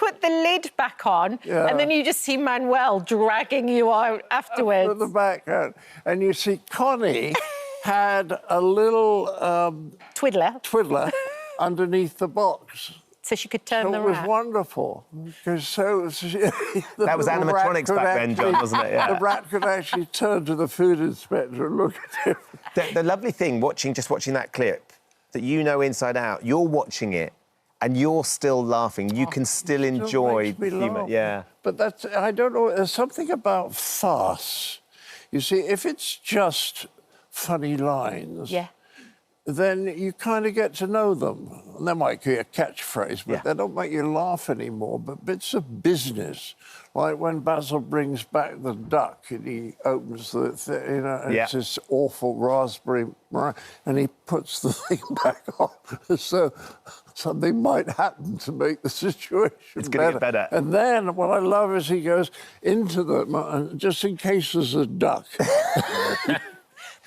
put the lid back on, and then you just see Manuel dragging you out afterwards. At the background. And you see Connie had a little... Twiddler underneath the box. So she could turn the rat. It was wonderful. Because that was animatronics back then, John, wasn't it? Yeah. The rat could actually turn to the food inspector and look at him. The lovely thing, just watching that clip, that you know inside out, you're watching it and you're still laughing. You can still enjoy the humour. Yeah. But that's, I don't know, there's something about farce. You see, if it's just funny lines... then you kind of get to know them. And they might be a catchphrase, but they don't make you laugh anymore. But bits of business, like when Basil brings back the duck and he opens the thing, you know, and it's this awful raspberry, and he puts the thing back on as though something might happen to make the situation it's going to get better. And then what I love is he goes into the, just in case there's a duck.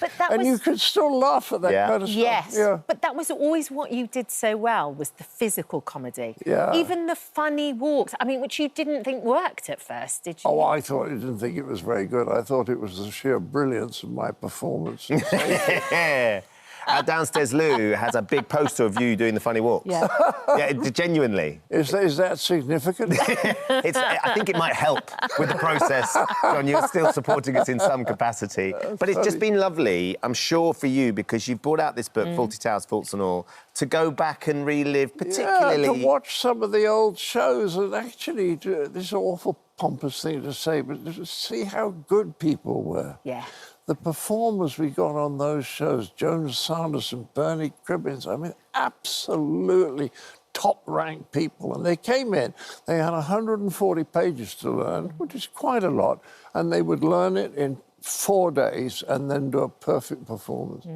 But that and you could still laugh at that kind of stuff. Yes, but that was always what you did so well, was the physical comedy. Yeah. Even the funny walks, I mean, which you didn't think worked at first, did you? Oh, I didn't think it was very good. I thought it was the sheer brilliance of my performance. Our downstairs Lou has a big poster of you doing the funny walks. Yeah, genuinely. Is that significant? I think it might help with the process, John. You're still supporting us in some capacity. But it's just been lovely, I'm sure, for you, because you've brought out this book, Fawlty Towers, Faults and All, to go back and relive, particularly... to watch some of the old shows and actually, this is an awful pompous thing to say, but to see how good people were. Yeah. The performers we got on those shows, Joan Sanderson, Bernie Cribbins, I mean, absolutely top-ranked people. And they came in, they had 140 pages to learn, which is quite a lot, and they would learn it in 4 days and then do a perfect performance.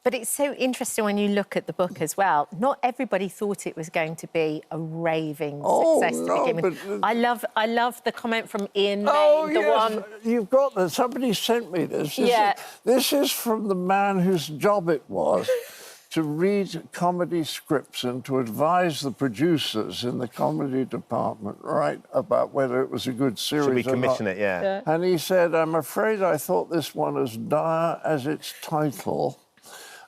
But it's so interesting when you look at the book as well. Not everybody thought it was going to be a raving success to begin with. I love the comment from Ian Main, the one... You've got that. Somebody sent me this. This is from the man whose job it was to read comedy scripts and to advise the producers in the comedy department, right, about whether it was a good series or not. Should we commission it, yeah. And he said, I'm afraid I thought this one as dire as its title,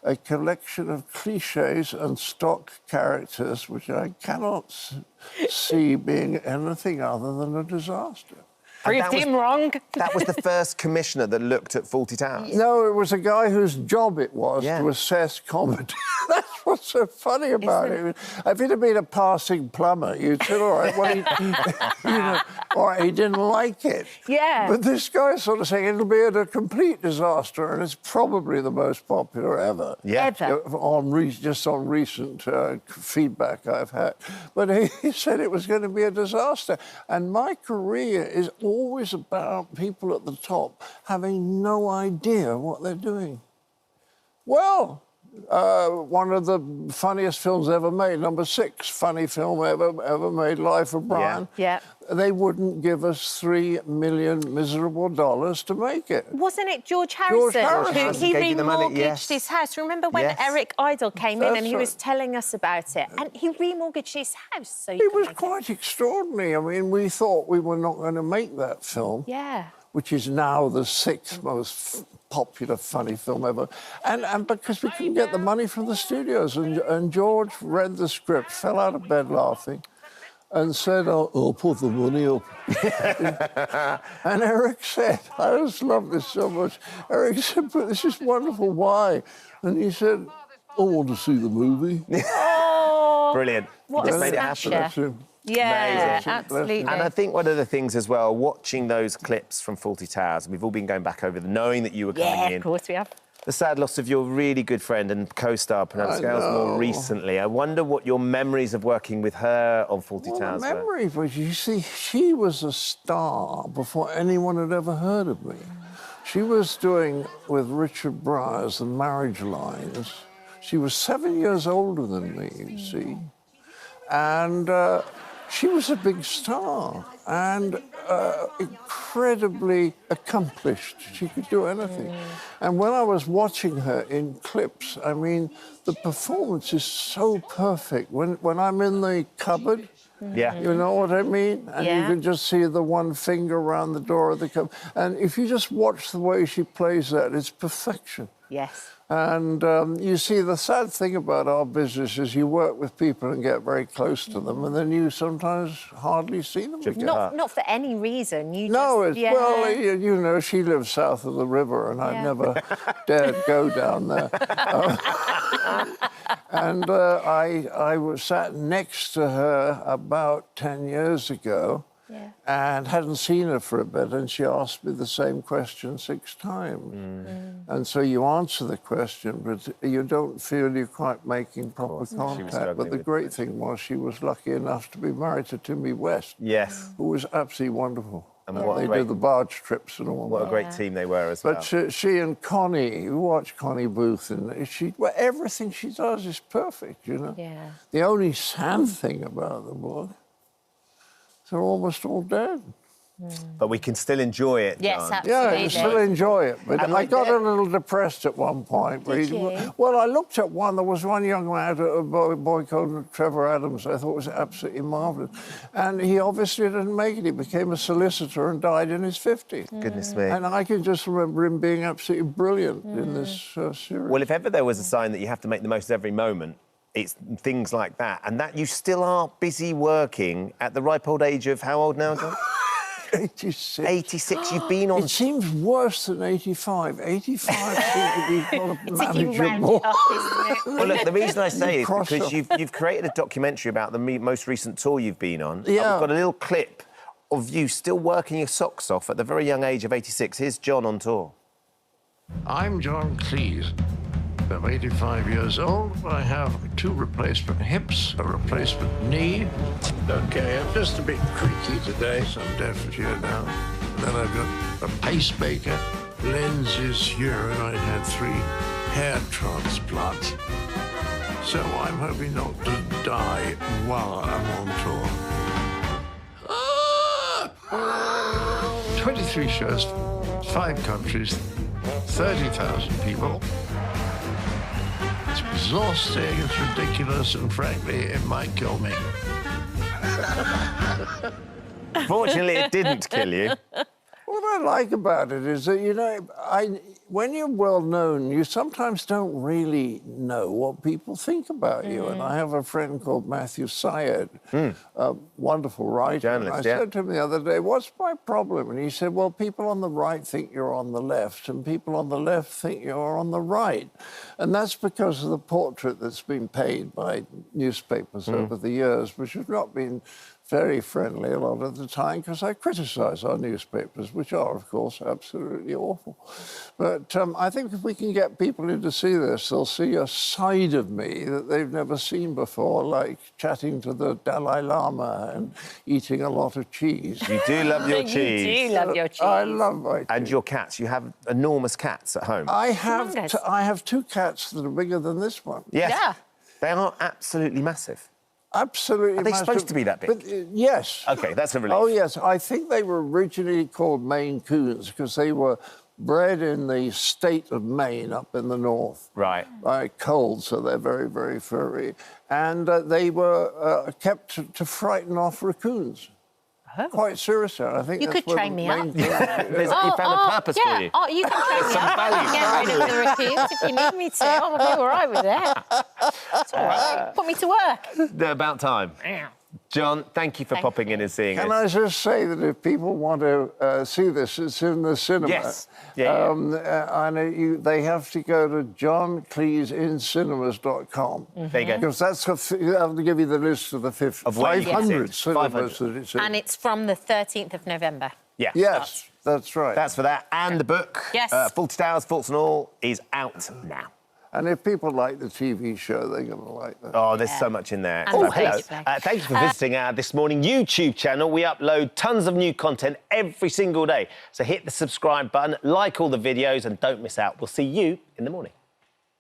a collection of cliches and stock characters, which I cannot see being anything other than a disaster. Proved him wrong. That was the first commissioner that looked at Fawlty Towers? No, it was a guy whose job it was to assess comedy. That's what's so funny about it. If it had been a passing plumber, you'd say, all right, well, all right, he didn't like it. Yeah. But this guy's sort of saying it'll be a complete disaster, and it's probably the most popular ever. Yeah. Ever. Just on recent feedback I've had. But he said it was going to be a disaster. And my career is always about people at the top having no idea what they're doing. Well, one of the funniest films ever made, number 6 funny film ever made, Life of Brian. Yeah. They wouldn't give us $3 million miserable dollars to make it. Wasn't it George Harrison? He remortgaged his house. Remember when Eric Idle came in and he was telling us about it? And he remortgaged his house. So it was quite extraordinary. I mean, we thought we were not going to make that film. Yeah. Which is now the 6th most popular funny film ever. And because we couldn't get the money from the studios. And George read the script, fell out of bed laughing, and said, I'll put the money up. And Eric said, I just love this so much. Eric said, but this is wonderful, why? And he said, I want to see the movie. Oh, brilliant. What a smasher. Yeah, absolutely. And I think one of the things as well, watching those clips from Fawlty Towers, and we've all been going back over them, knowing that you were coming in. Yeah, of course we have. The sad loss of your really good friend and co-star, Prunella Scales, more recently. I wonder what your memories of working with her on Fawlty Towers were. Memory, but you see, she was a star before anyone had ever heard of me. She was doing, with Richard Briers, The Marriage Lines. She was 7 years older than me, you see. And she was a big star and incredibly accomplished. She could do anything. And when I was watching her in clips, I mean, the performance is so perfect. When I'm in the cupboard Yeah. You know what I mean? And you can just see the one finger around the door of the cup. And if you just watch the way she plays that, it's perfection. Yes. And you see, the sad thing about our business is you work with people and get very close to them, and then you sometimes hardly see them again. Not for any reason. Well, you know, she lives south of the river, and I've never dared go down there. And I was sat next to her about 10 years ago, and hadn't seen her for a bit, and she asked me the same question 6 times. And so you answer the question, but you don't feel you're quite making proper contact. But the great thing was she was lucky enough to be married to Timmy West, who was absolutely wonderful. And they did the barge trips and all. What a great team they were as well. But she and Connie, you watch Connie Booth, and everything she does is perfect, you know. Yeah. The only sad thing about the book, they're almost all dead. But we can still enjoy it, Yes, John. absolutely. Yeah, you still enjoy it. But I got a little depressed at one point. Did you? Well, I looked at one. There was one young man, a boy called Trevor Adams, I thought was absolutely marvellous. And he obviously didn't make it. He became a solicitor and died in his 50s. Goodness me. And I can just remember him being absolutely brilliant in this series. Well, if ever there was a sign that you have to make the most of every moment, it's things like that. And that you still are busy working at the ripe old age of how old now, John? 86. 86, you've been on... It seems worse than 85. 85 seems to be kind of manageable. Well, look, the reason I say it is because you've created a documentary about the most recent tour you've been on. Yeah. I've got a little clip of you still working your socks off at the very young age of 86. Here's John on tour. I'm John Cleese. I'm 85 years old. I have 2 replacement hips, a replacement knee. Okay, I'm just a bit creaky today, so I'm deaf here now. Then I've got a pacemaker, lenses here, and I had 3 hair transplants. So I'm hoping not to die while I'm on tour. 23 shows, 5 countries, 30,000 people. It's exhausting, it's ridiculous, and frankly, it might kill me. Fortunately, it didn't kill you. What I like about it is that, you know, when you're well-known, you sometimes don't really know what people think about you. And I have a friend called Matthew Syed, a wonderful writer. Journalist, I said to him the other day, what's my problem? And he said, well, people on the right think you're on the left, and people on the left think you're on the right. And that's because of the portrait that's been paid by newspapers over the years, which have not been very friendly a lot of the time, because I criticise our newspapers, which are, of course, absolutely awful. But I think if we can get people in to see this, they'll see a side of me that they've never seen before, like chatting to the Dalai Lama and eating a lot of cheese. You do love your cheese. You do love your cheese. I love my cheese. And your cats. You have enormous cats at home. I have 2 cats that are bigger than this one. Yes. Yeah. They are absolutely massive. Absolutely. Are they supposed to be that big? But, yes. OK, that's a relief. Oh, yes. I think they were originally called Maine Coons because they were bred in the state of Maine up in the north. Right. Cold, so they're very, very furry. And they were kept to frighten off raccoons. Oh. Quite seriously, I think you could train me up. You found a purpose for you. Oh, you can train me up. I can get rid of the raccoons if you need me to. I'll be all right with that. It's all right. Put me to work. They're about time. John, thank you for popping in and seeing us. Can I just say that if people want to see this, it's in the cinema. Yes. And they have to go to johncleeseincinemas.com. There you go. Because that'll give you the list of the 500 cinemas that it's in. And it's from the 13th of November. Yeah. Yes, that's right. That's for that. And the book, yes. Fawlty Towers, Faults and All, is out now. And if people like the TV show, they're going to like that. Oh, there's so much in there. And hello. Thank you for visiting our This Morning YouTube channel. We upload tons of new content every single day. So hit the subscribe button, like all the videos, and don't miss out. We'll see you in the morning.